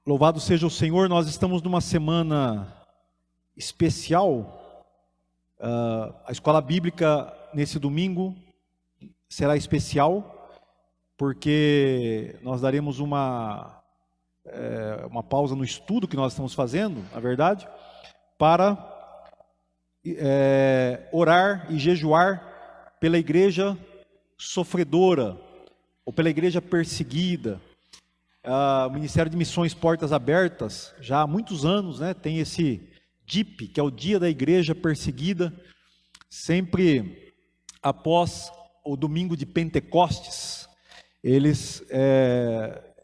Louvado seja o Senhor, nós estamos numa semana especial. A escola bíblica nesse domingo será especial, porque nós daremos uma pausa no estudo que nós estamos fazendo, na verdade, para orar e jejuar pela igreja sofredora, ou pela igreja perseguida. O Ministério de Missões Portas Abertas, já há muitos anos, tem esse DIP, que é o Dia da Igreja Perseguida, sempre após o domingo de Pentecostes. Eles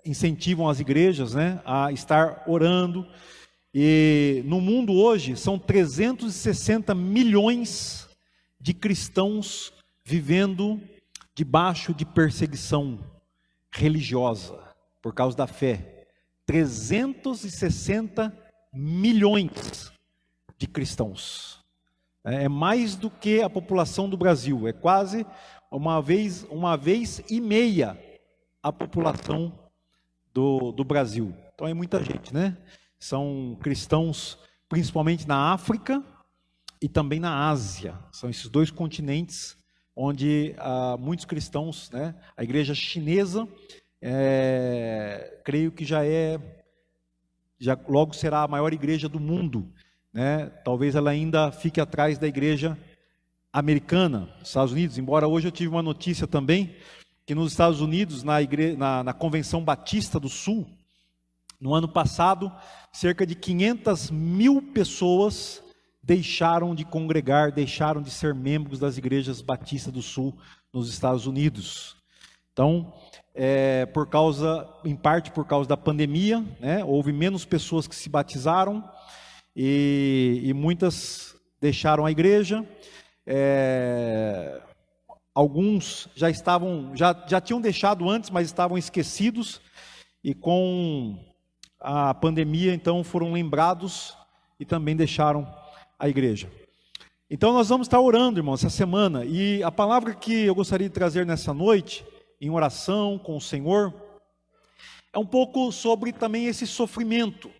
incentivam as igrejas a estar orando, e no mundo hoje são 360 milhões de cristãos vivendo debaixo de perseguição religiosa, por causa da fé. 360 milhões de cristãos. É mais do que a população do Brasil. É quase uma vez e meia a população do Brasil. Então é muita gente, São cristãos principalmente na África e também na Ásia. São esses dois continentes onde há muitos cristãos, A igreja chinesa, creio que já logo será a maior igreja do mundo, Talvez ela ainda fique atrás da igreja americana, dos Estados Unidos, embora hoje eu tive uma notícia também, que nos Estados Unidos, na Convenção Batista do Sul, no ano passado, cerca de 500 mil pessoas deixaram de congregar, deixaram de ser membros das igrejas batistas do Sul nos Estados Unidos. Então, em parte por causa da pandemia, houve menos pessoas que se batizaram e muitas deixaram a igreja. Alguns já tinham deixado antes, mas estavam esquecidos, e com a pandemia então foram lembrados e também deixaram a igreja. Então nós vamos estar orando, irmãos, essa semana, e a palavra que eu gostaria de trazer nessa noite, em oração com o Senhor, é um pouco sobre também esse sofrimento.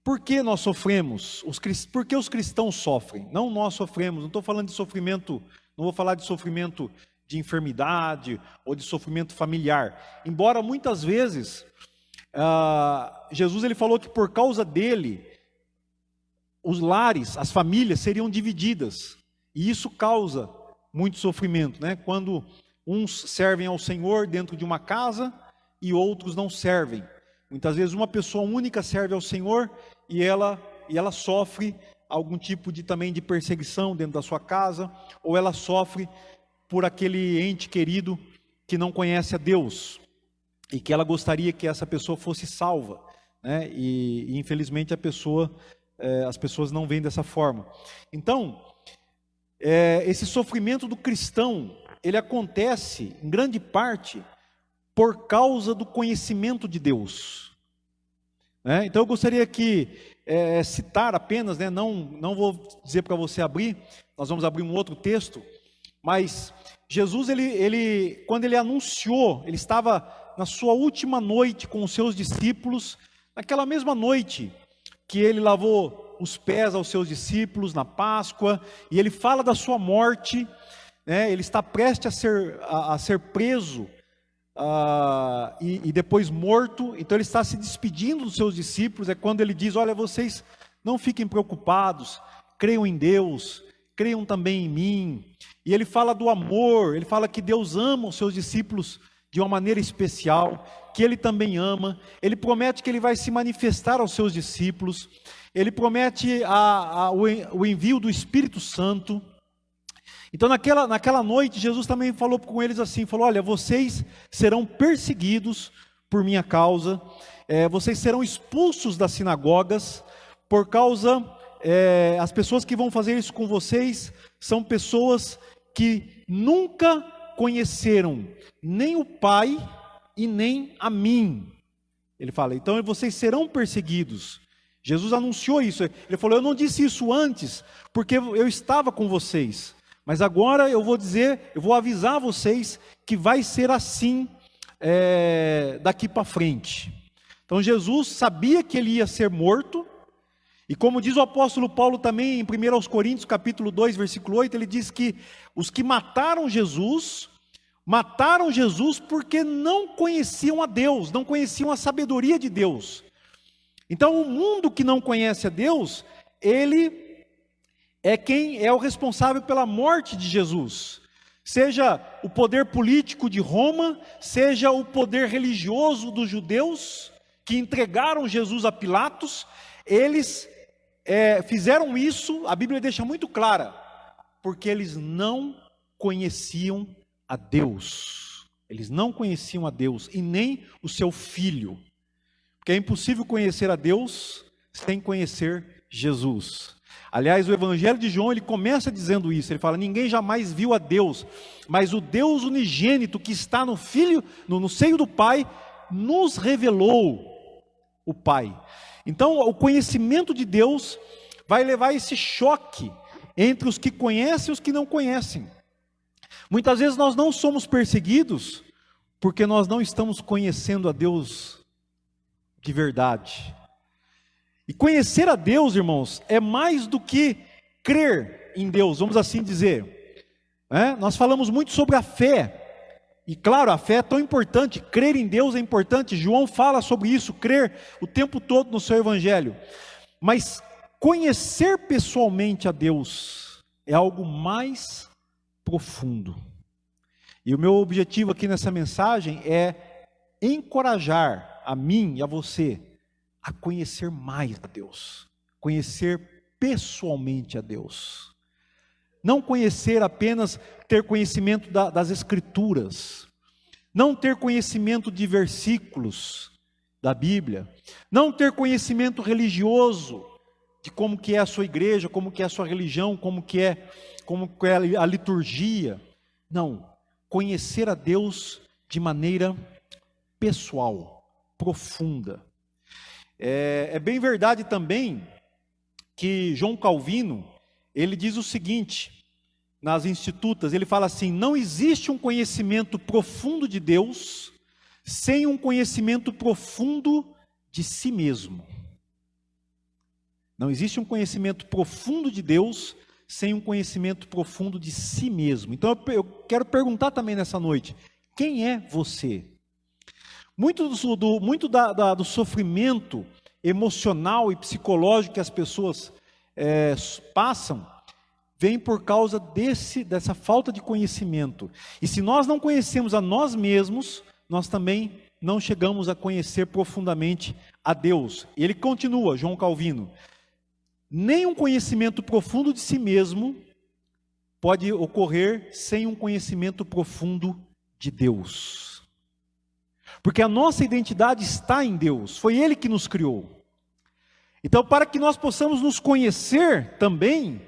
Por que nós sofremos? Por que os cristãos sofrem? Não nós sofremos, não estou falando de sofrimento, não vou falar de sofrimento de enfermidade ou de sofrimento familiar. Embora muitas vezes, Jesus ele falou que por causa dele, os lares, as famílias seriam divididas. E isso causa muito sofrimento, Quando uns servem ao Senhor dentro de uma casa e outros não servem. Muitas vezes uma pessoa única serve ao Senhor e ela sofre algum tipo também de perseguição dentro da sua casa, ou ela sofre por aquele ente querido que não conhece a Deus e que ela gostaria que essa pessoa fosse salva, e infelizmente as pessoas não veem dessa forma. Então, esse sofrimento do cristão, ele acontece em grande parte por causa do conhecimento de Deus. Então eu gostaria que citar apenas, não vou dizer para você abrir, nós vamos abrir um outro texto, mas Jesus, quando ele anunciou, ele estava na sua última noite com os seus discípulos, naquela mesma noite que ele lavou os pés aos seus discípulos na Páscoa, e ele fala da sua morte, ele está prestes a ser preso, e depois morto. Então ele está se despedindo dos seus discípulos. É quando ele diz: olha, vocês não fiquem preocupados, creiam em Deus, creiam também em mim. E ele fala do amor, ele fala que Deus ama os seus discípulos de uma maneira especial, que ele também ama. Ele promete que ele vai se manifestar aos seus discípulos, ele promete o envio do Espírito Santo. Então naquela noite Jesus também falou com eles assim, falou: olha, vocês serão perseguidos por minha causa, vocês serão expulsos das sinagogas, por causa, as pessoas que vão fazer isso com vocês, são pessoas que nunca conheceram nem o Pai e nem a mim. Ele fala, então vocês serão perseguidos. Jesus anunciou isso, ele falou: eu não disse isso antes, porque eu estava com vocês, mas agora eu vou avisar vocês que vai ser assim daqui para frente. Então Jesus sabia que ele ia ser morto, e como diz o apóstolo Paulo também em 1 Coríntios capítulo 2, versículo 8, ele diz que os que mataram Jesus porque não conheciam a Deus, não conheciam a sabedoria de Deus. Então o mundo que não conhece a Deus, ele é quem é o responsável pela morte de Jesus. Seja o poder político de Roma, seja o poder religioso dos judeus, que entregaram Jesus a Pilatos, eles fizeram isso, a Bíblia deixa muito clara, porque eles não conheciam a Deus. Eles não conheciam a Deus e nem o seu Filho. Porque é impossível conhecer a Deus sem conhecer Jesus. Aliás, o Evangelho de João, ele começa dizendo isso, ele fala: ninguém jamais viu a Deus, mas o Deus unigênito que está no Filho, no seio do Pai, nos revelou o Pai. Então, o conhecimento de Deus vai levar esse choque entre os que conhecem e os que não conhecem. Muitas vezes nós não somos perseguidos porque nós não estamos conhecendo a Deus de verdade. E conhecer a Deus, irmãos, é mais do que crer em Deus, vamos assim dizer. Nós falamos muito sobre a fé. E claro, a fé é tão importante, crer em Deus é importante, João fala sobre isso, crer o tempo todo no seu evangelho. Mas conhecer pessoalmente a Deus é algo mais profundo. E o meu objetivo aqui nessa mensagem é encorajar a mim e a você a conhecer mais a Deus, conhecer pessoalmente a Deus. Não conhecer apenas, ter conhecimento das Escrituras, não ter conhecimento de versículos da Bíblia, não ter conhecimento religioso, de como que é a sua igreja, como que é a sua religião, como que é a liturgia. Não, conhecer a Deus de maneira pessoal, profunda. É bem verdade também que João Calvino, ele diz o seguinte, nas Institutas, ele fala assim: não existe um conhecimento profundo de Deus sem um conhecimento profundo de si mesmo. Não existe um conhecimento profundo de Deus sem um conhecimento profundo de si mesmo. Então eu quero perguntar também nessa noite: quem é você? Muito do sofrimento emocional e psicológico que as pessoas passam, vem por causa dessa falta de conhecimento. E se nós não conhecemos a nós mesmos, nós também não chegamos a conhecer profundamente a Deus. E ele continua, João Calvino: nem um conhecimento profundo de si mesmo pode ocorrer sem um conhecimento profundo de Deus. Porque a nossa identidade está em Deus, foi Ele que nos criou. Então, para que nós possamos nos conhecer também,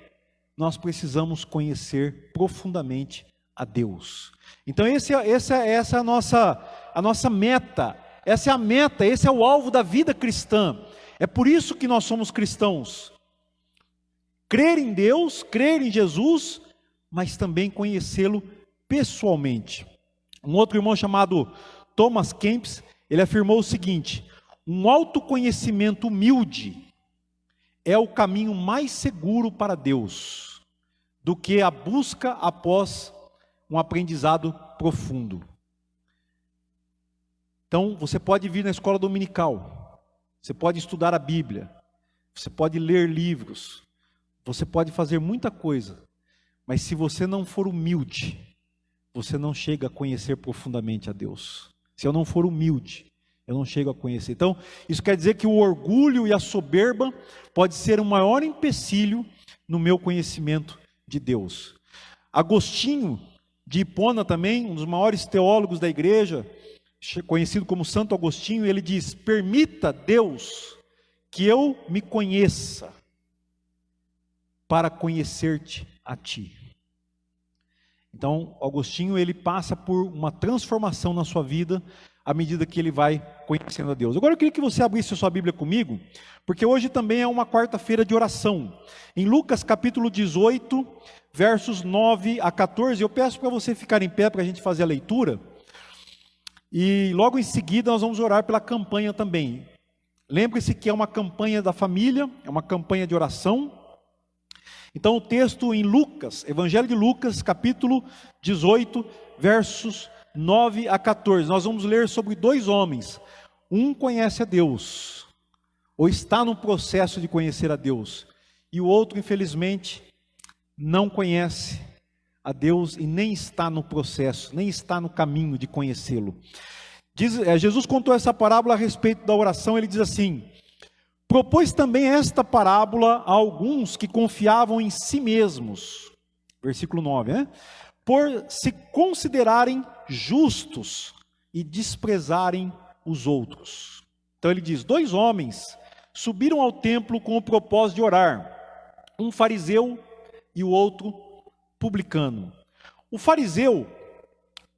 nós precisamos conhecer profundamente a Deus. Então essa é a nossa meta, essa é a meta, esse é o alvo da vida cristã. É por isso que nós somos cristãos. Crer em Deus, crer em Jesus, mas também conhecê-lo pessoalmente. Um outro irmão chamado Thomas Kempis, ele afirmou o seguinte: um autoconhecimento humilde é o caminho mais seguro para Deus do que a busca após um aprendizado profundo. Então, você pode vir na escola dominical, você pode estudar a Bíblia, você pode ler livros, você pode fazer muita coisa, mas se você não for humilde, você não chega a conhecer profundamente a Deus. Se eu não for humilde, eu não chego a conhecer. Então, isso quer dizer que o orgulho e a soberba pode ser o maior empecilho no meu conhecimento de Deus. Agostinho de Hipona também, um dos maiores teólogos da igreja, conhecido como Santo Agostinho, ele diz: permita, Deus, que eu me conheça para conhecer-te a ti. Então, Agostinho, ele passa por uma transformação na sua vida à medida que ele vai conhecendo a Deus. Agora eu queria que você abrisse a sua Bíblia comigo, porque hoje também é uma quarta-feira de oração. Em Lucas capítulo 18, versos 9 a 14, eu peço para você ficar em pé para a gente fazer a leitura. E logo em seguida nós vamos orar pela campanha também. Lembre-se que é uma campanha da família, é uma campanha de oração. Então o texto em Lucas, Evangelho de Lucas, capítulo 18, versos 9 a 14. Nós vamos ler sobre dois homens. Um conhece a Deus, ou está no processo de conhecer a Deus. E o outro, infelizmente, não conhece a Deus e nem está no processo, nem está no caminho de conhecê-lo. Jesus contou essa parábola a respeito da oração. Ele diz assim: propôs também esta parábola a alguns que confiavam em si mesmos, versículo 9, né? Por se considerarem justos e desprezarem os outros. Então ele diz: dois homens subiram ao templo com o propósito de orar, um fariseu e o outro publicano. O fariseu,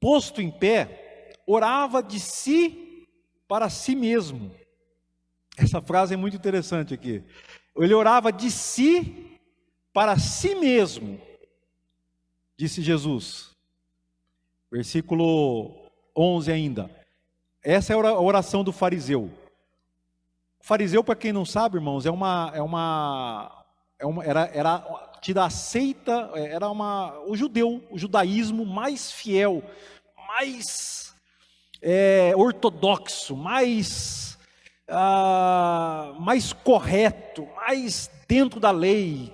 posto em pé, orava de si para si mesmo. Essa frase é muito interessante aqui. Ele orava de si para si mesmo, disse Jesus. Versículo 11 ainda. Essa é a oração do fariseu. O fariseu, para quem não sabe, irmãos, era tida a seita, o judaísmo mais fiel, mais ortodoxo, mais correto, mais dentro da lei,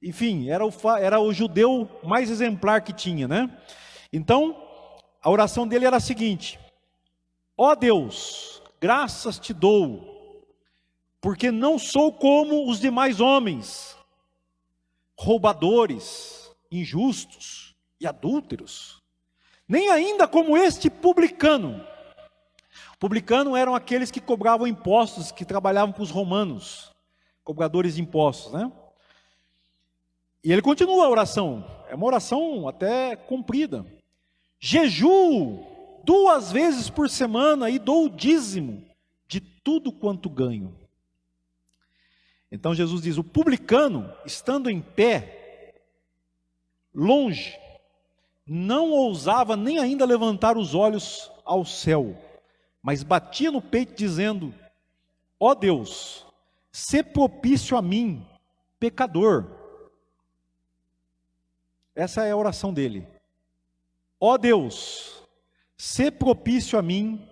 enfim, era o judeu mais exemplar que tinha, né? Então, a oração dele era a seguinte: ó Deus, graças te dou, porque não sou como os demais homens, roubadores, injustos e adúlteros, nem ainda como este publicano. Publicano eram aqueles que cobravam impostos, que trabalhavam para os romanos, cobradores de impostos, né? E ele continua a oração, é uma oração até comprida. Jejuo 2 vezes por semana e dou o dízimo de tudo quanto ganho. Então Jesus diz: o publicano, estando em pé, longe, não ousava nem ainda levantar os olhos ao céu, mas batia no peito dizendo: ó Deus, sê propício a mim, pecador. Essa é a oração dele. Ó Deus, sê propício a mim,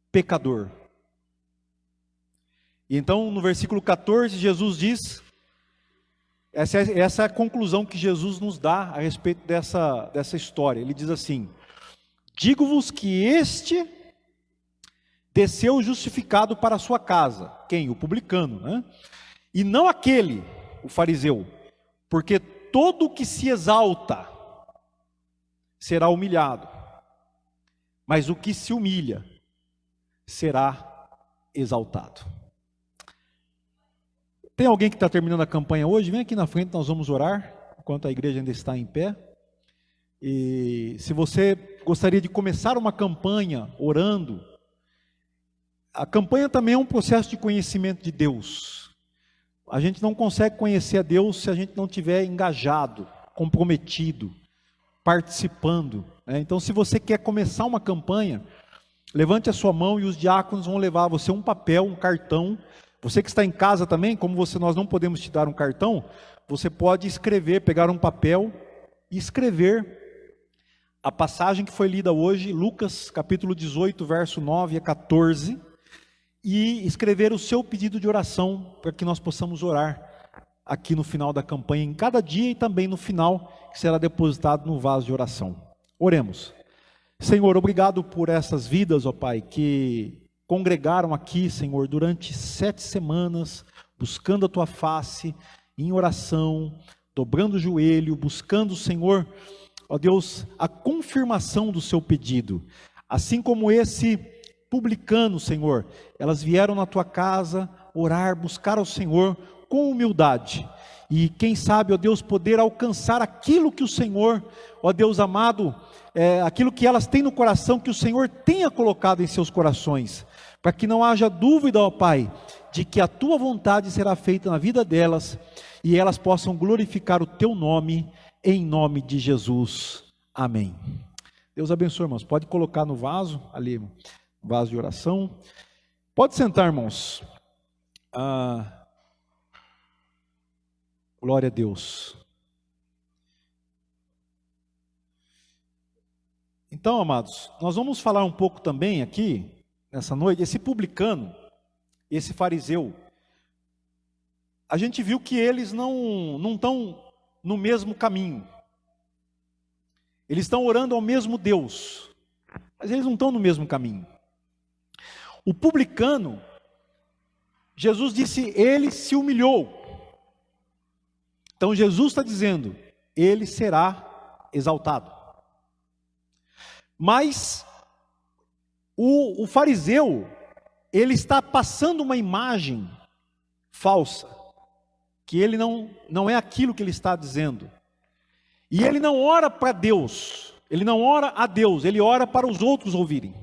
pecador. E então no versículo 14 Jesus diz, essa é a conclusão que Jesus nos dá a respeito dessa história. Ele diz assim: digo-vos que este desceu justificado para a sua casa. Quem? O publicano, né? E não aquele, o fariseu, porque todo o que se exalta será humilhado, mas o que se humilha será exaltado. Tem alguém que está terminando a campanha hoje? Vem aqui na frente, nós vamos orar, enquanto a igreja ainda está em pé. E se você gostaria de começar uma campanha orando, a campanha também é um processo de conhecimento de Deus. A gente não consegue conhecer a Deus se a gente não estiver engajado, comprometido, participando, né? Então, se você quer começar uma campanha, levante a sua mão e os diáconos vão levar a você um papel, um cartão. Você que está em casa também, como nós não podemos te dar um cartão, você pode escrever, pegar um papel e escrever a passagem que foi lida hoje, Lucas capítulo 18, verso 9 a 14, e escrever o seu pedido de oração, para que nós possamos orar aqui no final da campanha, em cada dia e também no final, que será depositado no vaso de oração. Oremos. Senhor, obrigado por essas vidas, ó Pai, que congregaram aqui, Senhor, durante 7 semanas, buscando a Tua face, em oração, dobrando o joelho, buscando, Senhor, ó Deus, a confirmação do seu pedido. Assim como esse publicano, Senhor, elas vieram na Tua casa orar, buscar ao Senhor com humildade. E quem sabe, ó Deus, poder alcançar aquilo que o Senhor, ó Deus amado, aquilo que elas têm no coração, que o Senhor tenha colocado em seus corações, para que não haja dúvida, ó Pai, de que a Tua vontade será feita na vida delas, e elas possam glorificar o Teu nome, em nome de Jesus. Amém. Deus abençoe, irmãos. Pode colocar no vaso, ali, vaso de oração. Pode sentar, irmãos. Glória a Deus. Então, amados, nós vamos falar um pouco também aqui, nessa noite, esse publicano, esse fariseu. A gente viu que eles não estão no mesmo caminho. Eles estão orando ao mesmo Deus, mas eles não estão no mesmo caminho. O publicano, Jesus disse, ele se humilhou. Então Jesus está dizendo, ele será exaltado. Mas o fariseu, ele está passando uma imagem falsa, que ele não é aquilo que ele está dizendo. E ele não ora para Deus, ele não ora a Deus, ele ora para os outros ouvirem.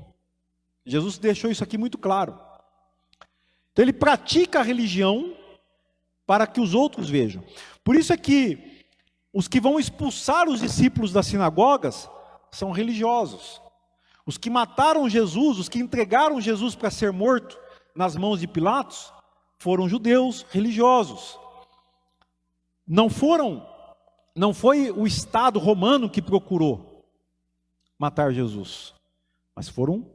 Jesus deixou isso aqui muito claro. Então ele pratica a religião para que os outros vejam. Por isso é que os que vão expulsar os discípulos das sinagogas são religiosos. Os que mataram Jesus, os que entregaram Jesus para ser morto nas mãos de Pilatos, foram judeus religiosos. Não foi o Estado romano que procurou matar Jesus, mas foram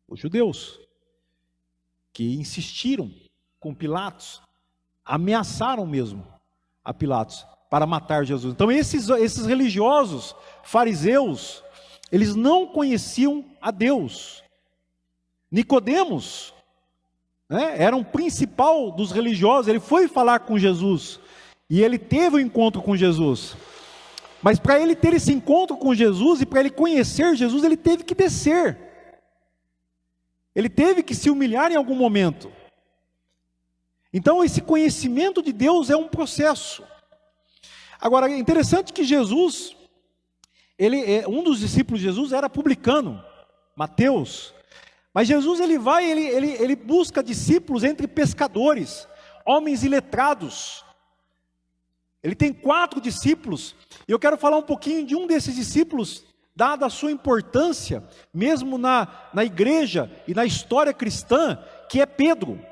os judeus que insistiram com Pilatos, ameaçaram mesmo a Pilatos para matar Jesus. Então esses religiosos, fariseus, eles não conheciam a Deus. Nicodemos, era um principal dos religiosos, ele foi falar com Jesus, e ele teve um encontro com Jesus. Mas para ele ter esse encontro com Jesus, e para ele conhecer Jesus, ele teve que descer. Ele teve que se humilhar em algum momento. Então esse conhecimento de Deus é um processo. Agora é interessante que Jesus, um dos discípulos de Jesus era publicano, Mateus. Mas Jesus ele busca discípulos entre pescadores, homens iletrados. Ele tem 4 discípulos, e eu quero falar um pouquinho de um desses discípulos, dada a sua importância, mesmo na igreja e na história cristã, que é Pedro.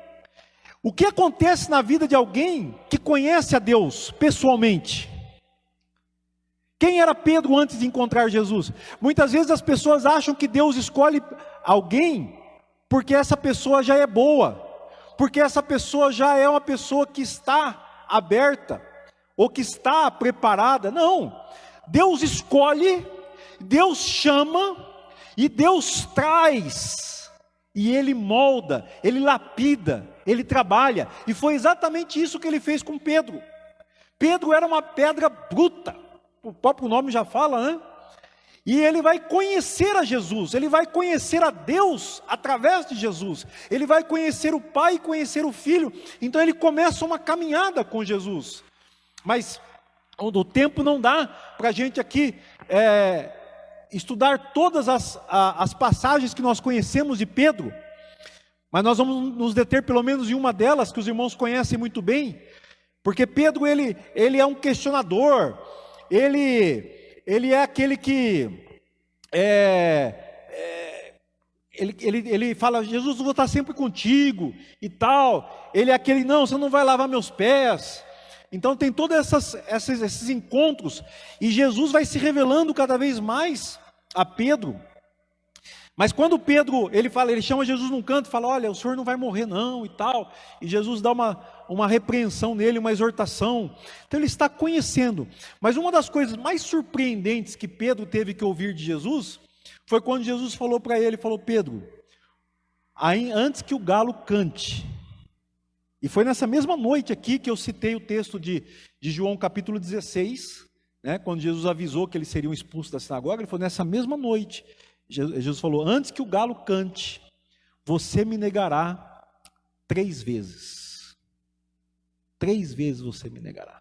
O que acontece na vida de alguém que conhece a Deus pessoalmente? Quem era Pedro antes de encontrar Jesus? Muitas vezes as pessoas acham que Deus escolhe alguém porque essa pessoa já é boa, porque essa pessoa já é uma pessoa que está aberta, ou que está preparada. Não, Deus escolhe, Deus chama, e Deus traz, e Ele molda, Ele lapida, Ele trabalha, e foi exatamente isso que Ele fez com Pedro. Pedro era uma pedra bruta, o próprio nome já fala, né? E ele vai conhecer a Jesus, ele vai conhecer a Deus através de Jesus, ele vai conhecer o Pai e conhecer o Filho. Então ele começa uma caminhada com Jesus. Mas o tempo não dá para a gente aqui estudar todas as passagens que nós conhecemos de Pedro, mas nós vamos nos deter pelo menos em uma delas, que os irmãos conhecem muito bem, porque Pedro ele é um questionador, ele é aquele que ele fala, Jesus, eu vou estar sempre contigo e tal. Ele é aquele, não, você não vai lavar meus pés. Então tem todos esses encontros, e Jesus vai se revelando cada vez mais a Pedro. Mas quando Pedro, ele chama Jesus num canto e fala, olha, o senhor não vai morrer não e tal, e Jesus dá uma repreensão nele, uma exortação. Então ele está conhecendo. Mas uma das coisas mais surpreendentes que Pedro teve que ouvir de Jesus, foi quando Jesus falou para ele, Pedro, antes que o galo cante. E foi nessa mesma noite aqui que eu citei o texto de João capítulo 16, né, quando Jesus avisou que eles seriam expulsos da sinagoga. Ele falou, nessa mesma noite, Jesus falou, antes que o galo cante, você me negará 3 vezes. 3 vezes você me negará.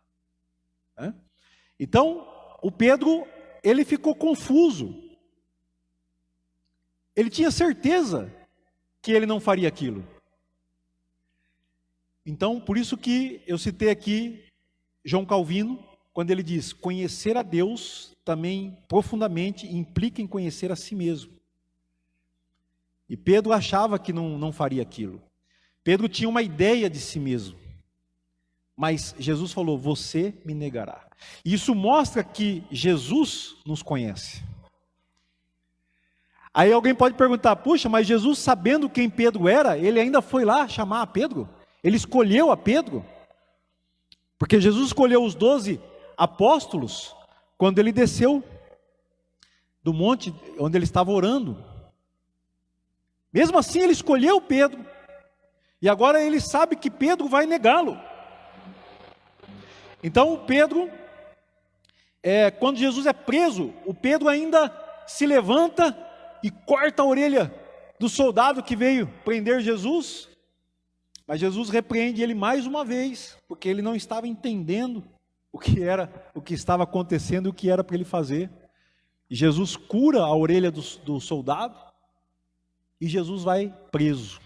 Então, o Pedro, ele ficou confuso. Ele tinha certeza que ele não faria aquilo. Então, por isso que eu citei aqui João Calvino, quando ele diz conhecer a Deus também profundamente implica em conhecer a si mesmo. E Pedro achava que não faria aquilo. Pedro tinha uma ideia de si mesmo. Mas Jesus falou, você me negará. Isso mostra que Jesus nos conhece. Aí alguém pode perguntar, puxa, mas Jesus sabendo quem Pedro era, ele ainda foi lá chamar a Pedro? Ele escolheu a Pedro? Porque Jesus escolheu os 12 apóstolos quando ele desceu do monte onde ele estava orando. Mesmo assim ele escolheu Pedro. E agora ele sabe que Pedro vai negá-lo. Então Pedro, quando Jesus é preso, o Pedro ainda se levanta e corta a orelha do soldado que veio prender Jesus. Mas Jesus repreende ele mais uma vez, porque ele não estava entendendo o que estava acontecendo e o que era para ele fazer. E Jesus cura a orelha do soldado e Jesus vai preso.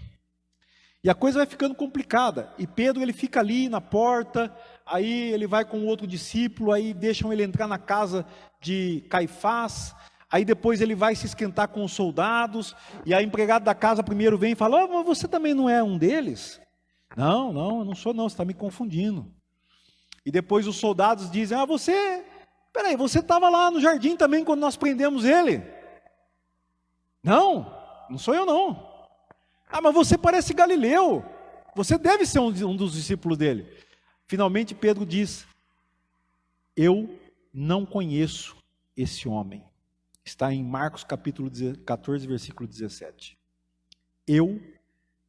E a coisa vai ficando complicada. E Pedro ele fica ali na porta, aí ele vai com outro discípulo, aí deixam ele entrar na casa de Caifás. Aí depois ele vai se esquentar com os soldados, e a empregada da casa primeiro vem e fala, mas você também não é um deles? Não, eu não sou não, você está me confundindo. E depois os soldados dizem, você estava lá no jardim também quando nós prendemos ele. Não sou eu não. Mas você parece Galileu, você deve ser um dos discípulos dele. Finalmente Pedro diz, eu não conheço esse homem. Está em Marcos capítulo 14, versículo 17. Eu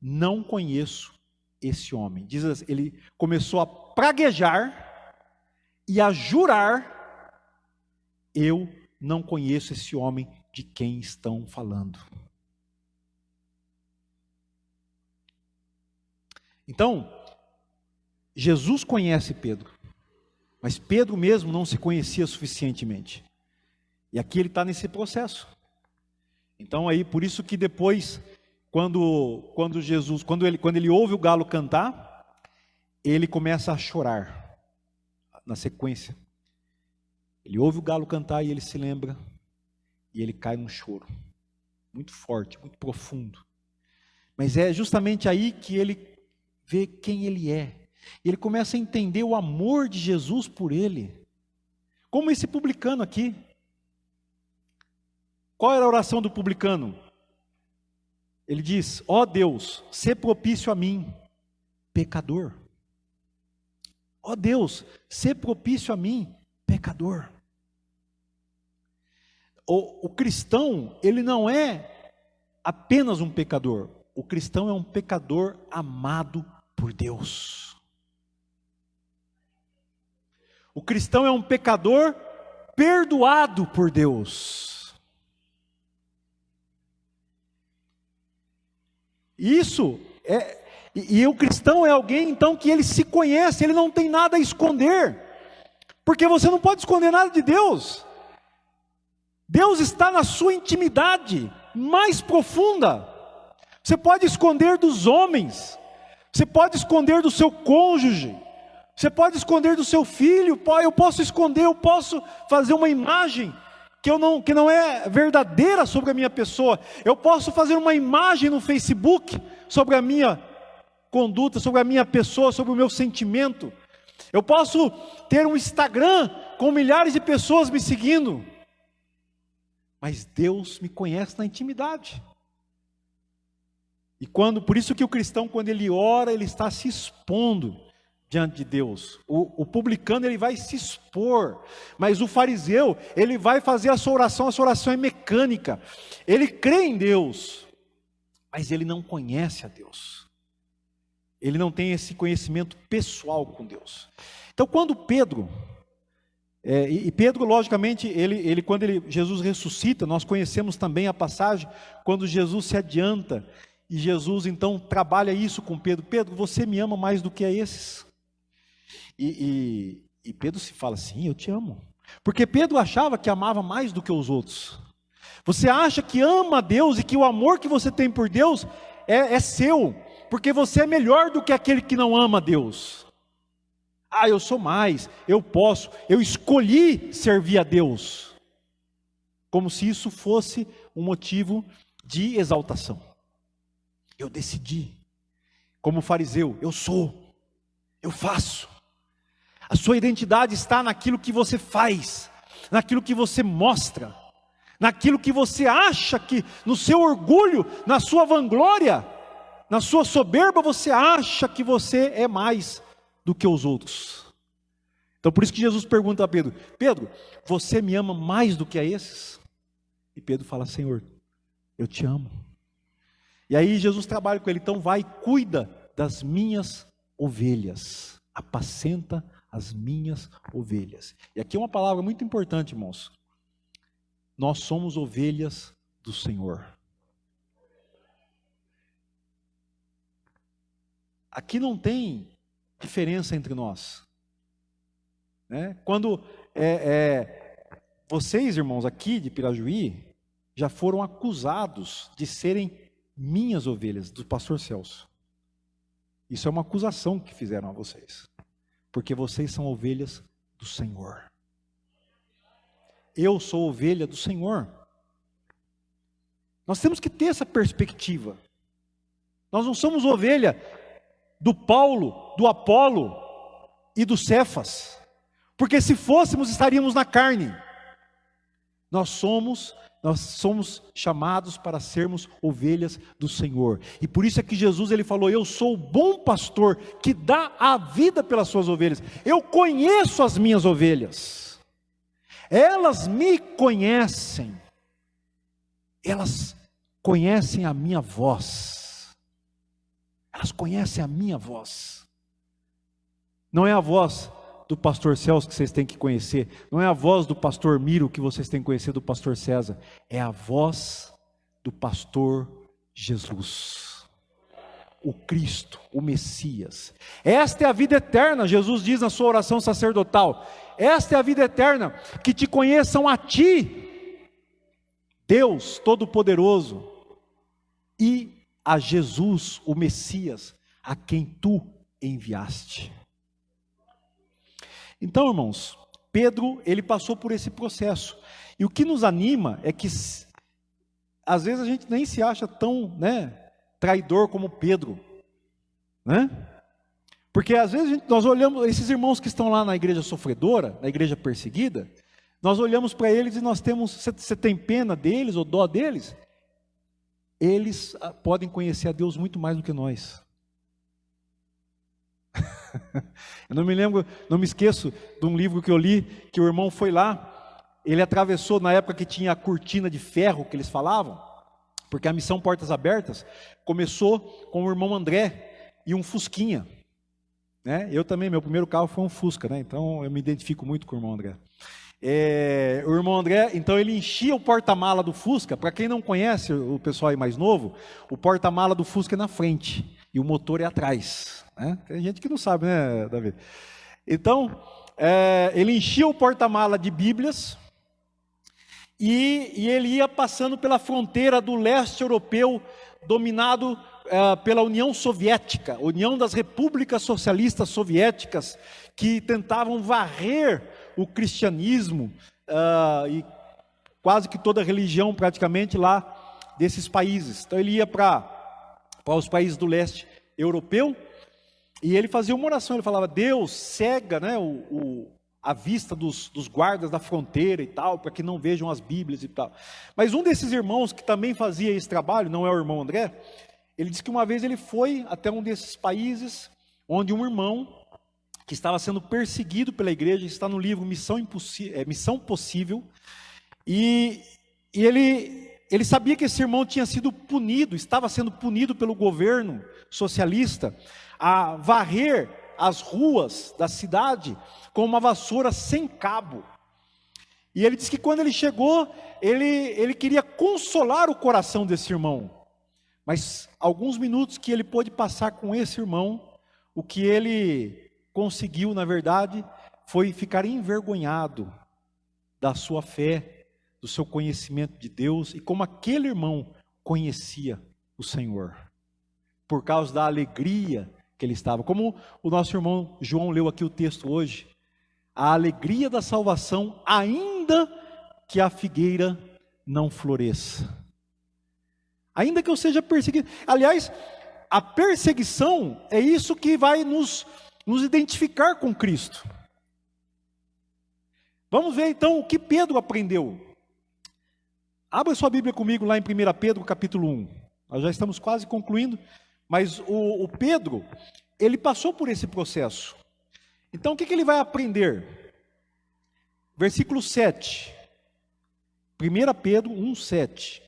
não conheço esse homem. Diz assim, ele começou a praguejar e a jurar, eu não conheço esse homem de quem estão falando. Então, Jesus conhece Pedro, mas Pedro mesmo não se conhecia suficientemente. E aqui ele está nesse processo. Então aí, por isso que depois, quando ele ouve o galo cantar, ele começa a chorar, na sequência. Ele ouve o galo cantar e ele se lembra, e ele cai num choro, muito forte, muito profundo. Mas é justamente aí que ele vê quem ele é. Ele começa a entender o amor de Jesus por ele. Como esse publicano aqui. Qual era a oração do publicano? Ele diz, ó Deus, sê propício a mim, pecador. Ó Deus, sê propício a mim, pecador. O cristão, ele não é apenas um pecador. O cristão é um pecador amado por Deus. O cristão é um pecador perdoado por Deus. Isso e o cristão é alguém então que ele se conhece, ele não tem nada a esconder, porque você não pode esconder nada de Deus. Deus está na sua intimidade mais profunda. Você pode esconder dos homens, você pode esconder do seu cônjuge, você pode esconder do seu filho. Eu posso esconder, eu posso fazer uma imagem que não é verdadeira sobre a minha pessoa. Eu posso fazer uma imagem no Facebook sobre a minha conduta, sobre a minha pessoa, sobre o meu sentimento. Eu posso ter um Instagram com milhares de pessoas me seguindo. Mas Deus me conhece na intimidade. E por isso que o cristão, quando ele ora, ele está se expondo diante de Deus. O publicano, ele vai se expor, mas o fariseu, ele vai fazer a sua oração é mecânica. Ele crê em Deus, mas ele não conhece a Deus. Ele não tem esse conhecimento pessoal com Deus. Então, quando Pedro, Pedro, logicamente, quando Jesus ressuscita, nós conhecemos também a passagem, quando Jesus se adianta, e Jesus então trabalha isso com Pedro. Pedro, você me ama mais do que a esses? E Pedro se fala, sim, eu te amo. Porque Pedro achava que amava mais do que os outros. Você acha que ama a Deus e que o amor que você tem por Deus é seu, porque você é melhor do que aquele que não ama a Deus. Ah, eu sou mais, eu posso, eu escolhi servir a Deus. Como se isso fosse um motivo de exaltação. Eu decidi. Como fariseu, eu sou, eu faço. A sua identidade está naquilo que você faz, naquilo que você mostra, naquilo que você acha que, no seu orgulho, na sua vanglória, na sua soberba, você acha que você é mais do que os outros. Então por isso que Jesus pergunta a Pedro: Pedro, você me ama mais do que a esses? E Pedro fala: Senhor, eu te amo. E aí Jesus trabalha com ele: então vai, cuida das minhas ovelhas, apacenta as minhas ovelhas. E aqui é uma palavra muito importante, irmãos. Nós somos ovelhas do Senhor. Aqui não tem diferença entre nós, né? Quando vocês, irmãos, aqui de Pirajuí, já foram acusados de serem minhas ovelhas, do pastor Celso. Isso é uma acusação que fizeram a vocês, porque vocês são ovelhas do Senhor. Eu sou ovelha do Senhor. Nós temos que ter essa perspectiva. Nós não somos ovelha do Paulo, do Apolo e do Cefas, porque se fôssemos estaríamos na carne. Nós somos chamados para sermos ovelhas do Senhor. E por isso é que Jesus ele falou: eu sou o bom pastor que dá a vida pelas suas ovelhas. Eu conheço as minhas ovelhas. Elas me conhecem. Elas conhecem a minha voz. Elas conhecem a minha voz. Não é a voz do pastor Celso que vocês têm que conhecer, não é a voz do pastor Miro que vocês têm que conhecer, do pastor César, é a voz do pastor Jesus, o Cristo, o Messias. Esta é a vida eterna, Jesus diz na sua oração sacerdotal: esta é a vida eterna, que te conheçam a ti, Deus Todo-Poderoso, e a Jesus, o Messias, a quem tu enviaste. Então, irmãos, Pedro, ele passou por esse processo. E o que nos anima é que, às vezes, a gente nem se acha tão, traidor como Pedro, né? Porque, às vezes, nós olhamos, esses irmãos que estão lá na igreja sofredora, na igreja perseguida, nós olhamos para eles e nós temos, você tem pena deles ou dó deles? Eles podem conhecer a Deus muito mais do que nós. Eu não me esqueço de um livro que eu li, que o irmão foi lá, ele atravessou na época que tinha a cortina de ferro que eles falavam, porque a missão Portas Abertas começou com o irmão André e um Fusquinha, né? Eu também, meu primeiro carro foi um Fusca, né? Então eu me identifico muito com o irmão André. O irmão André, então ele enchia o porta-mala do Fusca. Para quem não conhece, o pessoal aí mais novo, o porta-mala do Fusca é na frente e o motor é atrás, né? Tem gente que não sabe, né, Davi? Então, ele enchia o porta-mala de Bíblias e ele ia passando pela fronteira do leste europeu, dominado pela União Soviética, União das Repúblicas Socialistas Soviéticas, que tentavam varrer o cristianismo e quase que toda a religião praticamente lá desses países. Então ele ia para os países do leste europeu e ele fazia uma oração, ele falava: Deus, cega, né, a vista dos guardas da fronteira e tal, para que não vejam as Bíblias e tal. Mas um desses irmãos que também fazia esse trabalho, não é o irmão André, ele disse que uma vez ele foi até um desses países, onde um irmão que estava sendo perseguido pela igreja, está no livro Missão Possível, e ele sabia que esse irmão tinha sido punido, estava sendo punido pelo governo socialista, a varrer as ruas da cidade com uma vassoura sem cabo. E ele disse que quando ele chegou, ele queria consolar o coração desse irmão, mas alguns minutos que ele pôde passar com esse irmão, o que ele conseguiu, na verdade, foi ficar envergonhado da sua fé, do seu conhecimento de Deus, e como aquele irmão conhecia o Senhor, por causa da alegria que ele estava. Como o nosso irmão João leu aqui o texto hoje, a alegria da salvação, ainda que a figueira não floresça. Ainda que eu seja perseguido. Aliás, a perseguição é isso que vai nos identificar com Cristo. Vamos ver então o que Pedro aprendeu. Abra sua Bíblia comigo lá em 1 Pedro capítulo 1. Nós já estamos quase concluindo, mas o Pedro, ele passou por esse processo. Então o que ele vai aprender? Versículo 7. 1 Pedro 1, 7.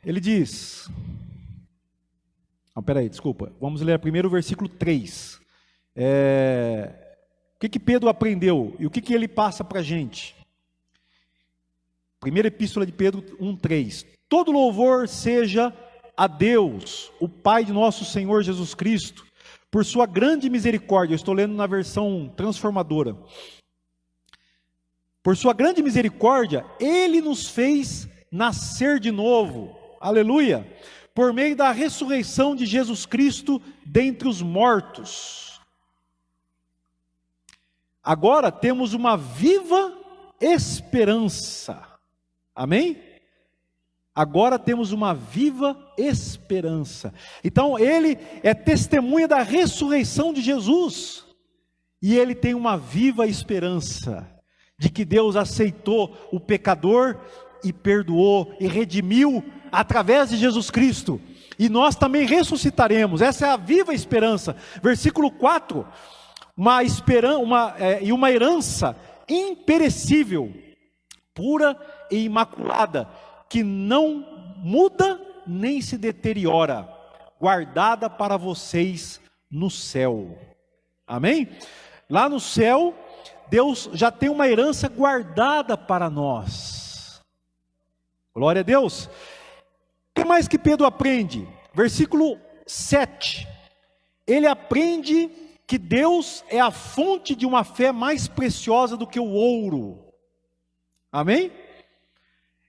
Ele diz... Não, peraí, desculpa. Vamos ler primeiro o versículo 3. O que Pedro aprendeu e o que ele passa para a gente? Primeira epístola de Pedro 1:3. Todo louvor seja a Deus, o Pai de nosso Senhor Jesus Cristo, por sua grande misericórdia. Eu estou lendo na versão transformadora. Por sua grande misericórdia, Ele nos fez nascer de novo. Aleluia! Por meio da ressurreição de Jesus Cristo dentre os mortos. Agora temos uma viva esperança. Amém? Agora temos uma viva esperança. Então ele é testemunha da ressurreição de Jesus. E ele tem uma viva esperança de que Deus aceitou o pecador e perdoou e redimiu através de Jesus Cristo. E nós também ressuscitaremos. Essa é a viva esperança. Versículo 4. Uma herança imperecível, pura e imaculada, que não muda nem se deteriora, guardada para vocês no céu. Amém? Lá no céu, Deus já tem uma herança guardada para nós. Glória a Deus. O que mais que Pedro aprende? Versículo 7. Ele aprende que Deus é a fonte de uma fé mais preciosa do que o ouro. Amém?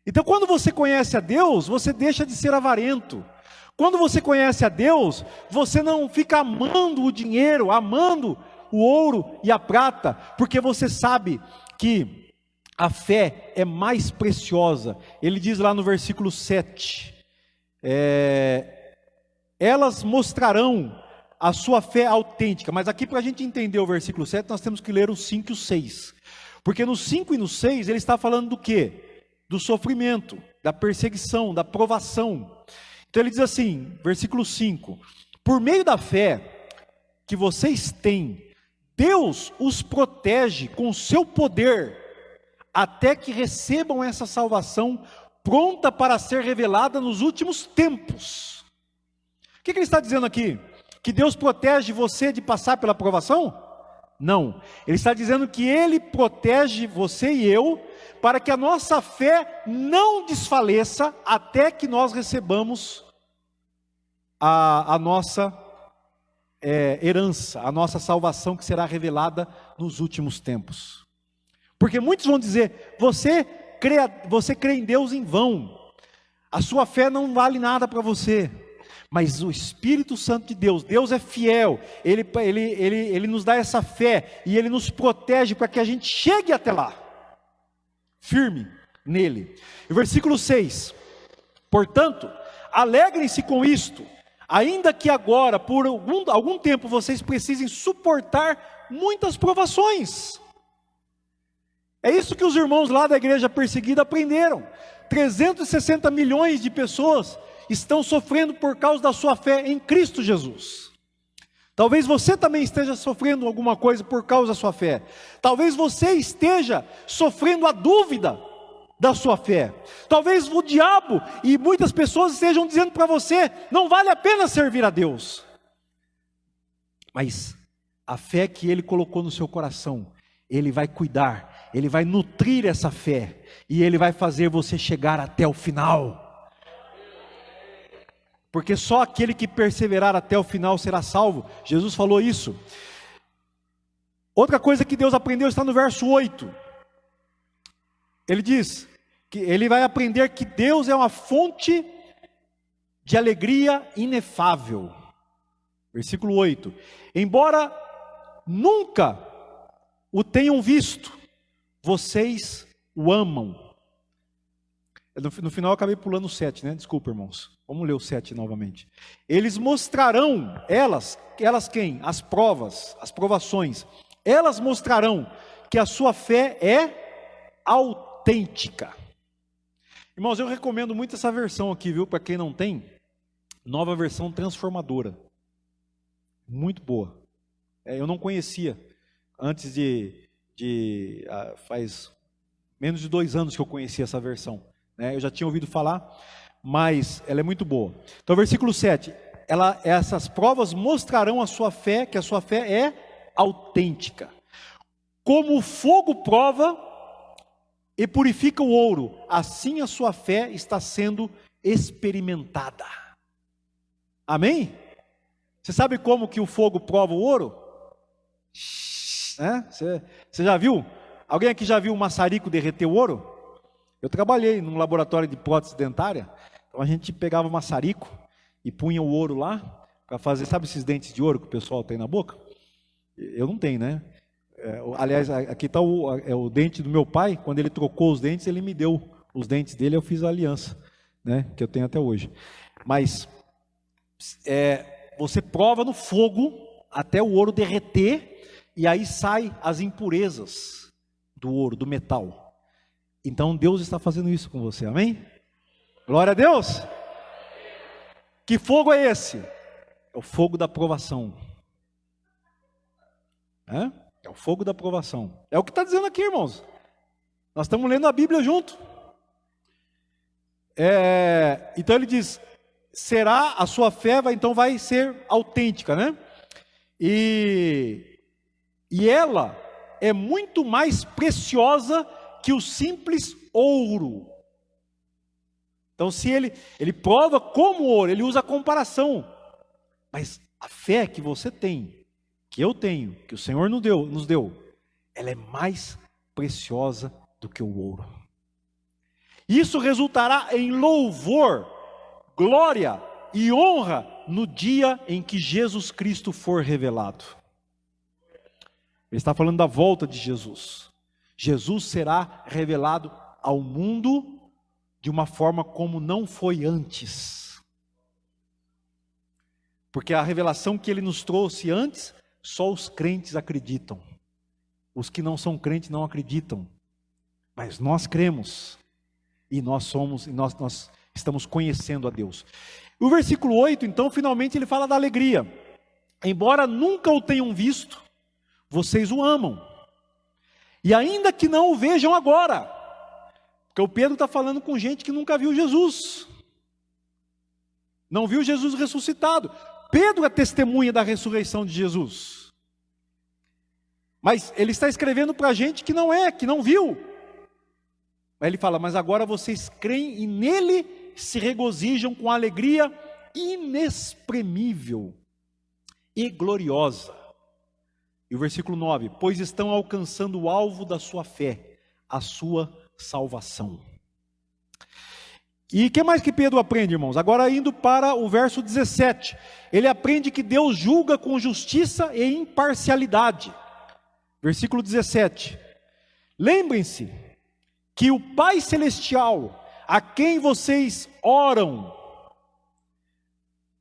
Então quando você conhece a Deus, você deixa de ser avarento. Quando você conhece a Deus, você não fica amando o dinheiro, amando o ouro e a prata, porque você sabe que a fé é mais preciosa. Ele diz lá no versículo 7, elas mostrarão a sua fé autêntica. Mas aqui para a gente entender o versículo 7, nós temos que ler o 5 e o 6. Porque no 5 e no 6 ele está falando do quê? Do sofrimento, da perseguição, da provação. Então ele diz assim, versículo 5: por meio da fé que vocês têm, Deus os protege com o seu poder, até que recebam essa salvação pronta para ser revelada nos últimos tempos. O que ele está dizendo aqui? Que Deus protege você de passar pela provação? Não, ele está dizendo que Ele protege você e eu, para que a nossa fé não desfaleça, até que nós recebamos a nossa herança, a nossa salvação, que será revelada nos últimos tempos. Porque muitos vão dizer, você crê em Deus em vão, a sua fé não vale nada para você. Mas o Espírito Santo de Deus, Deus é fiel, Ele nos dá essa fé, e Ele nos protege para que a gente chegue até lá, firme nele. E versículo 6, portanto, alegrem-se com isto, ainda que agora, por algum tempo, vocês precisem suportar muitas provações. É isso que os irmãos lá da igreja perseguida aprenderam. 360 milhões de pessoas estão sofrendo por causa da sua fé em Cristo Jesus. Talvez você também esteja sofrendo alguma coisa por causa da sua fé. Talvez você esteja sofrendo a dúvida da sua fé. Talvez o diabo e muitas pessoas estejam dizendo para você, não vale a pena servir a Deus. Mas a fé que Ele colocou no seu coração, Ele vai cuidar, Ele vai nutrir essa fé, e Ele vai fazer você chegar até o final. Porque só aquele que perseverar até o final será salvo. Jesus falou isso. Outra coisa que Deus aprendeu está no verso 8. Ele diz que ele vai aprender que Deus é uma fonte de alegria inefável. Versículo 8. Embora nunca o tenham visto, vocês o amam. No final eu acabei pulando o 7, né? Desculpa, irmãos. Vamos ler o 7 novamente. Eles mostrarão, elas quem? As provas, as provações. Elas mostrarão que a sua fé é autêntica. Irmãos, eu recomendo muito essa versão aqui, viu? Para quem não tem, nova versão transformadora. Muito boa. Eu não conhecia. Antes faz menos de 2 anos que eu conheci essa versão. Eu já tinha ouvido falar, mas ela é muito boa. Então, versículo 7. Essas provas mostrarão a sua fé, que a sua fé é autêntica. Como o fogo prova e purifica o ouro, assim a sua fé está sendo experimentada. Amém? Você sabe como que o fogo prova o ouro? Você já viu? Alguém aqui já viu um maçarico derreter o ouro? Eu trabalhei num laboratório de prótese dentária, então a gente pegava o maçarico e punha o ouro lá, para fazer, sabe esses dentes de ouro que o pessoal tem na boca? Eu não tenho, né? Aliás, aqui está o dente do meu pai. Quando ele trocou os dentes, ele me deu os dentes dele, eu fiz a aliança, né? Que eu tenho até hoje. Mas você prova no fogo até o ouro derreter, e aí sai as impurezas do ouro, do metal. Então Deus está fazendo isso com você, amém? Glória a Deus! Que fogo é esse? É o fogo da provação. É o fogo da provação. É o que está dizendo aqui, irmãos. Nós estamos lendo a Bíblia junto. Então ele diz, a sua fé vai ser autêntica, né? E ela é muito mais preciosa que o simples ouro. Então, se ele prova como ouro, ele usa a comparação. Mas a fé que você tem, que eu tenho, que o Senhor nos deu, ela é mais preciosa do que o ouro. Isso resultará em louvor, glória e honra no dia em que Jesus Cristo for revelado. Ele está falando da volta de Jesus. Jesus será revelado ao mundo de uma forma como não foi antes. Porque a revelação que ele nos trouxe antes, só os crentes acreditam. Os que não são crentes não acreditam. Mas nós cremos. E nós estamos conhecendo a Deus. O versículo 8, então, finalmente ele fala da alegria. Embora nunca o tenham visto, vocês o amam. E ainda que não o vejam agora, porque o Pedro está falando com gente que nunca viu Jesus, não viu Jesus ressuscitado. Pedro é testemunha da ressurreição de Jesus, mas ele está escrevendo para gente que não viu. Aí ele fala, mas agora vocês creem e nele se regozijam com alegria inexprimível e gloriosa. E o versículo 9, pois estão alcançando o alvo da sua fé, a sua salvação. E o que mais que Pedro aprende, irmãos? Agora indo para o verso 17, ele aprende que Deus julga com justiça e imparcialidade. Versículo 17, lembrem-se que o Pai Celestial, a quem vocês oram,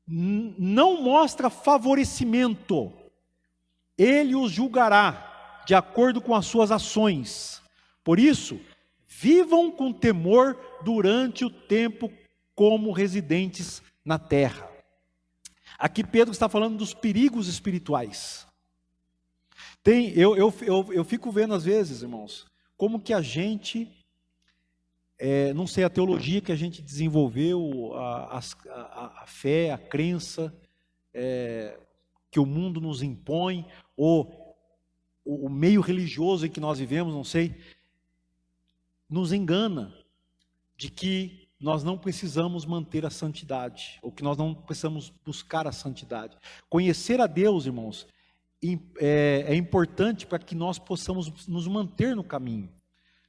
não mostra favorecimento. Ele os julgará de acordo com as suas ações. Por isso, vivam com temor durante o tempo como residentes na terra. Aqui Pedro está falando dos perigos espirituais. Eu fico vendo às vezes, irmãos, como que a gente, não sei a teologia que a gente desenvolveu, a fé, a crença, que o mundo nos impõe, ou o meio religioso em que nós vivemos, não sei, nos engana de que nós não precisamos manter a santidade, ou que nós não precisamos buscar a santidade. Conhecer a Deus, irmãos, é importante para que nós possamos nos manter no caminho.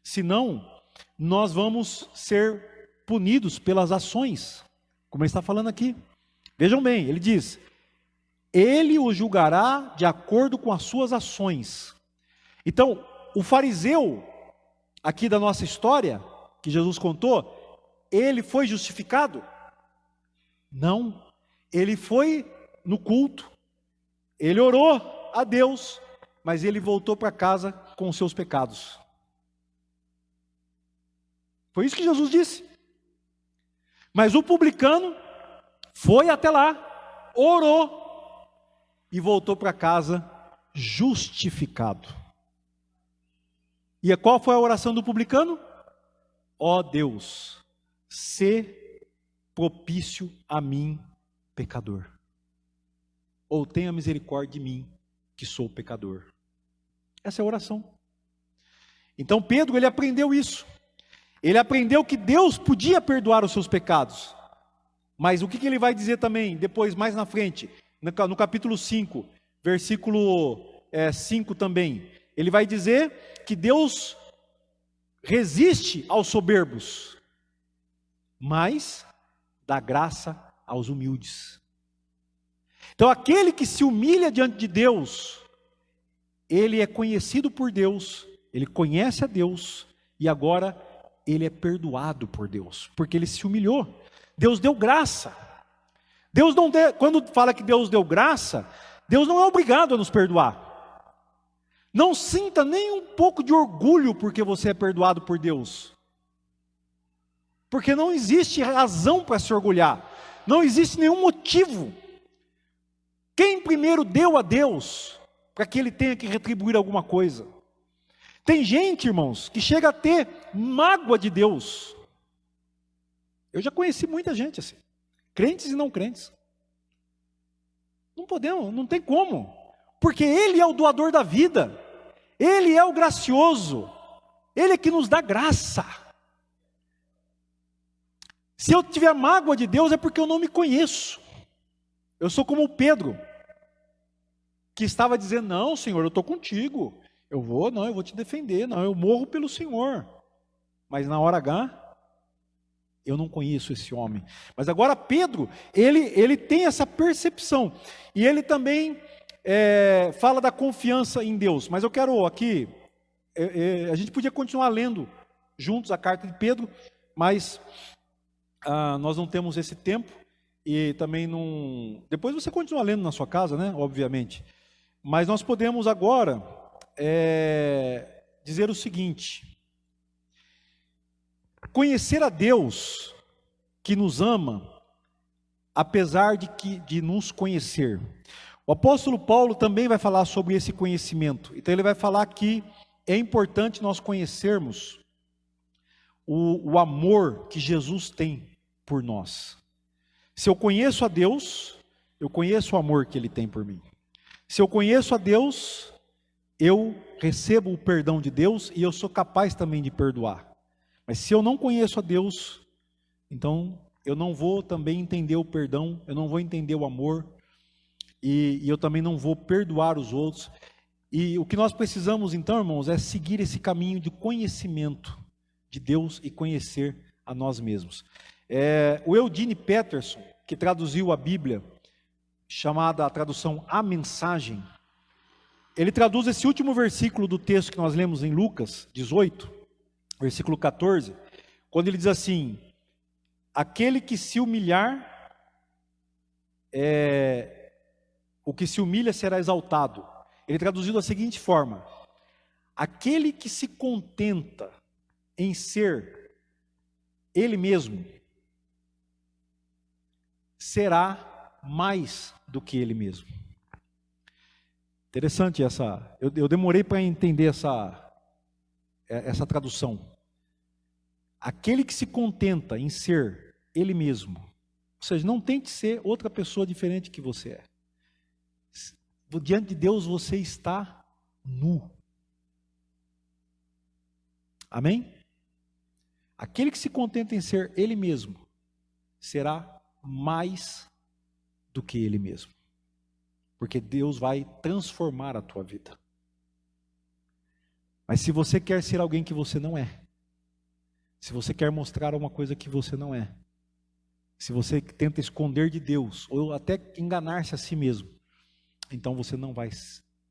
Senão, nós vamos ser punidos pelas ações, como ele está falando aqui. Vejam bem, ele diz, ele o julgará de acordo com as suas ações. Então, o fariseu, aqui da nossa história, que Jesus contou, ele foi justificado? Não. Ele foi no culto, ele orou a Deus, mas ele voltou para casa com os seus pecados. Foi isso que Jesus disse. Mas o publicano foi até lá, orou e voltou para casa justificado. E qual foi a oração do publicano? Ó Deus, sê propício a mim, pecador. Ou tenha misericórdia de mim, que sou pecador. Essa é a oração. Então Pedro, ele aprendeu isso. Ele aprendeu que Deus podia perdoar os seus pecados. Mas o que ele vai dizer também, depois, mais na frente, no capítulo 5, versículo 5 também. Ele vai dizer que Deus resiste aos soberbos, mas dá graça aos humildes. Então aquele que se humilha diante de Deus, ele é conhecido por Deus, ele conhece a Deus, e agora ele é perdoado por Deus, porque ele se humilhou. Deus deu graça. Deus não deu, quando fala que Deus deu graça, Deus não é obrigado a nos perdoar. Não sinta nem um pouco de orgulho porque você é perdoado por Deus. Porque não existe razão para se orgulhar. Não existe nenhum motivo. Quem primeiro deu a Deus para que ele tenha que retribuir alguma coisa? Tem gente, irmãos, que chega a ter mágoa de Deus. Eu já conheci muita gente assim, crentes e não crentes. Não podemos, não tem como, porque Ele é o doador da vida, Ele é o gracioso, Ele é que nos dá graça. Se eu tiver mágoa de Deus é porque eu não me conheço. Eu sou como o Pedro, que estava dizendo, não Senhor, eu estou contigo. Eu vou te defender, não, eu morro pelo Senhor. Mas na hora H, eu não conheço esse homem. Mas agora Pedro, ele tem essa percepção. E ele também fala da confiança em Deus. Mas eu quero aqui, a gente podia continuar lendo juntos a carta de Pedro, mas nós não temos esse tempo. E também não... Depois você continua lendo na sua casa, né? Obviamente. Mas nós podemos agora... dizer o seguinte: conhecer a Deus que nos ama, apesar de nos conhecer. O apóstolo Paulo também vai falar sobre esse conhecimento. Então ele vai falar que é importante nós conhecermos o amor que Jesus tem por nós. Se eu conheço a Deus, eu conheço o amor que Ele tem por mim. Se eu conheço a Deus, eu recebo o perdão de Deus e eu sou capaz também de perdoar. Mas se eu não conheço a Deus, então eu não vou também entender o perdão, eu não vou entender o amor, e eu também não vou perdoar os outros. E o que nós precisamos então, irmãos, é seguir esse caminho de conhecimento de Deus e conhecer a nós mesmos. O Eugene Peterson, que traduziu a Bíblia, chamada a tradução A Mensagem, ele traduz esse último versículo do texto que nós lemos em Lucas 18, versículo 14, quando ele diz assim: aquele que se humilhar, o que se humilha será exaltado. Ele traduziu da seguinte forma: aquele que se contenta em ser ele mesmo, será mais do que ele mesmo. Interessante essa, eu demorei para entender essa tradução. Aquele que se contenta em ser ele mesmo, ou seja, não tente ser outra pessoa diferente que você é. Diante de Deus você está nu. Amém? Aquele que se contenta em ser ele mesmo, será mais do que ele mesmo. Porque Deus vai transformar a tua vida. Mas se você quer ser alguém que você não é, se você quer mostrar uma coisa que você não é, se você tenta esconder de Deus, ou até enganar-se a si mesmo, então você não vai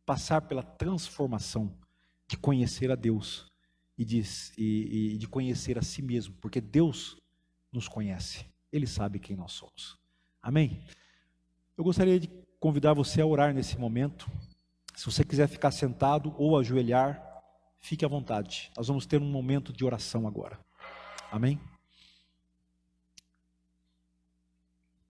passar pela transformação de conhecer a Deus e de conhecer a si mesmo, porque Deus nos conhece, Ele sabe quem nós somos. Amém? Eu gostaria de convidar você a orar nesse momento. Se você quiser ficar sentado ou ajoelhar, fique à vontade. Nós vamos ter um momento de oração agora. Amém?